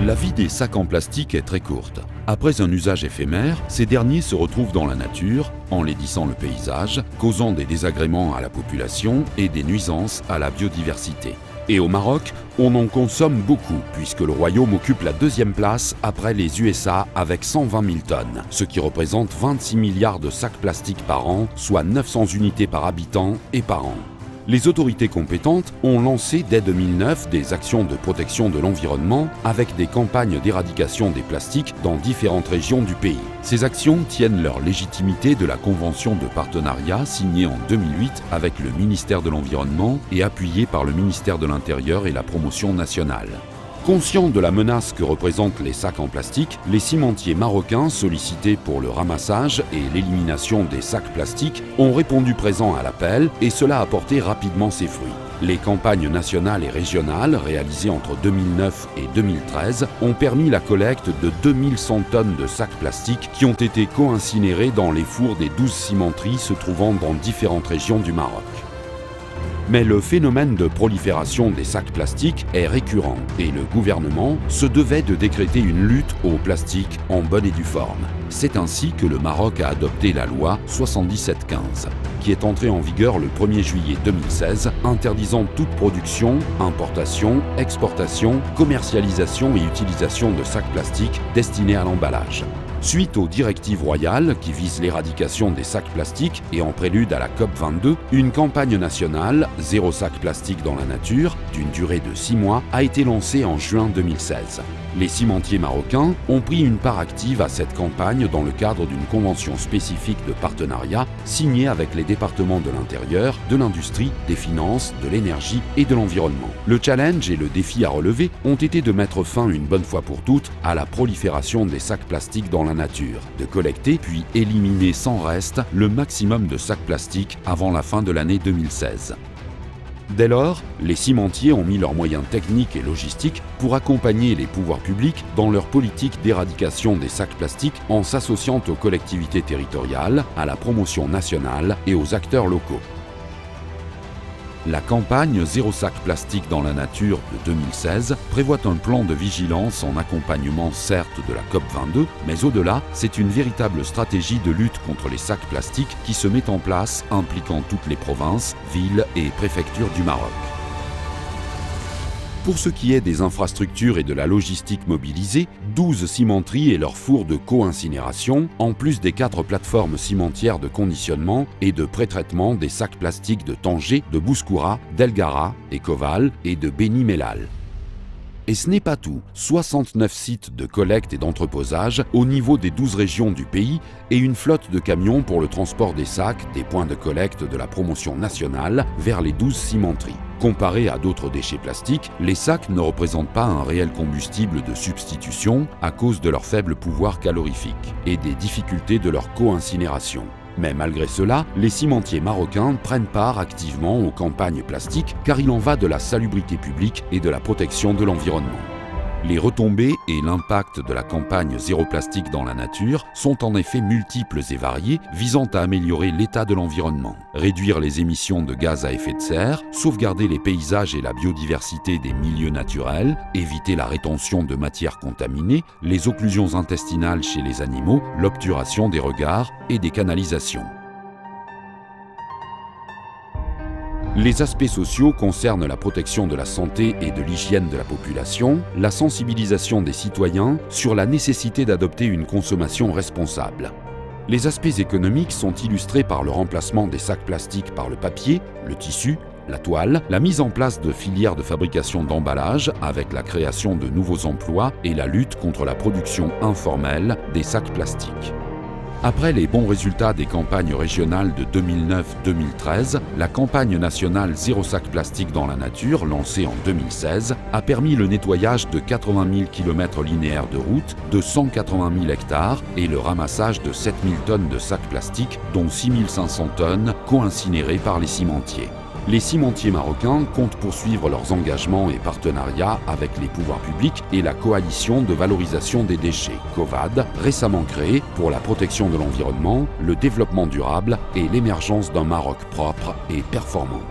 La vie des sacs en plastique est très courte. Après un usage éphémère, ces derniers se retrouvent dans la nature, enlaidissant le paysage, causant des désagréments à la population et des nuisances à la biodiversité. Et au Maroc, on en consomme beaucoup, puisque le royaume occupe la deuxième place après les USA avec 120 000 tonnes, ce qui représente 26 milliards de sacs plastiques par an, soit 900 unités par habitant et par an. Les autorités compétentes ont lancé dès 2009 des actions de protection de l'environnement avec des campagnes d'éradication des plastiques dans différentes régions du pays. Ces actions tiennent leur légitimité de la convention de partenariat signée en 2008 avec le ministère de l'Environnement et appuyée par le ministère de l'Intérieur et la Promotion nationale. Conscients de la menace que représentent les sacs en plastique, les cimentiers marocains sollicités pour le ramassage et l'élimination des sacs plastiques ont répondu présent à l'appel et cela a porté rapidement ses fruits. Les campagnes nationales et régionales réalisées entre 2009 et 2013 ont permis la collecte de 2100 tonnes de sacs plastiques qui ont été co-incinérés dans les fours des 12 cimenteries se trouvant dans différentes régions du Maroc. Mais le phénomène de prolifération des sacs plastiques est récurrent et le gouvernement se devait de décréter une lutte au plastique en bonne et due forme. C'est ainsi que le Maroc a adopté la loi 7715, qui est entrée en vigueur le 1er juillet 2016, interdisant toute production, importation, exportation, commercialisation et utilisation de sacs plastiques destinés à l'emballage. Suite aux directives royales qui visent l'éradication des sacs plastiques et en prélude à la COP22, une campagne nationale, Zéro sac plastique dans la nature, d'une durée de 6 mois, a été lancée en juin 2016. Les cimentiers marocains ont pris une part active à cette campagne dans le cadre d'une convention spécifique de partenariat signée avec les départements de l'Intérieur, de l'Industrie, des Finances, de l'Énergie et de l'Environnement. Le challenge et le défi à relever ont été de mettre fin une bonne fois pour toutes à la prolifération des sacs plastiques dans la nature, de collecter puis éliminer sans reste le maximum de sacs plastiques avant la fin de l'année 2016. Dès lors, les cimentiers ont mis leurs moyens techniques et logistiques pour accompagner les pouvoirs publics dans leur politique d'éradication des sacs plastiques en s'associant aux collectivités territoriales, à la promotion nationale et aux acteurs locaux. La campagne Zéro sac plastique dans la nature de 2016 prévoit un plan de vigilance en accompagnement certes de la COP22, mais au-delà, c'est une véritable stratégie de lutte contre les sacs plastiques qui se met en place impliquant toutes les provinces, villes et préfectures du Maroc. Pour ce qui est des infrastructures et de la logistique mobilisée, 12 cimenteries et leurs fours de co-incinération, en plus des 4 plateformes cimentières de conditionnement et de pré-traitement des sacs plastiques de Tanger, de Bouskoura, d'El Gara, Ekoval et de Beni Mellal. Et ce n'est pas tout, 69 sites de collecte et d'entreposage au niveau des 12 régions du pays et une flotte de camions pour le transport des sacs des points de collecte de la promotion nationale vers les 12 cimenteries. Comparés à d'autres déchets plastiques, les sacs ne représentent pas un réel combustible de substitution à cause de leur faible pouvoir calorifique et des difficultés de leur co-incinération. Mais malgré cela, les cimentiers marocains prennent part activement aux campagnes plastiques car il en va de la salubrité publique et de la protection de l'environnement. Les retombées et l'impact de la campagne Zéro plastique dans la nature sont en effet multiples et variés, visant à améliorer l'état de l'environnement, réduire les émissions de gaz à effet de serre, sauvegarder les paysages et la biodiversité des milieux naturels, éviter la rétention de matières contaminées, les occlusions intestinales chez les animaux, l'obturation des regards et des canalisations. Les aspects sociaux concernent la protection de la santé et de l'hygiène de la population, la sensibilisation des citoyens sur la nécessité d'adopter une consommation responsable. Les aspects économiques sont illustrés par le remplacement des sacs plastiques par le papier, le tissu, la toile, la mise en place de filières de fabrication d'emballage avec la création de nouveaux emplois et la lutte contre la production informelle des sacs plastiques. Après les bons résultats des campagnes régionales de 2009-2013, la campagne nationale Zéro sac plastique dans la nature, lancée en 2016, a permis le nettoyage de 80 000 km linéaires de routes, de 180 000 hectares et le ramassage de 7 000 tonnes de sacs plastiques, dont 6 500 tonnes co-incinérées par les cimentiers. Les cimentiers marocains comptent poursuivre leurs engagements et partenariats avec les pouvoirs publics et la coalition de valorisation des déchets, COVAD, récemment créée pour la protection de l'environnement, le développement durable et l'émergence d'un Maroc propre et performant.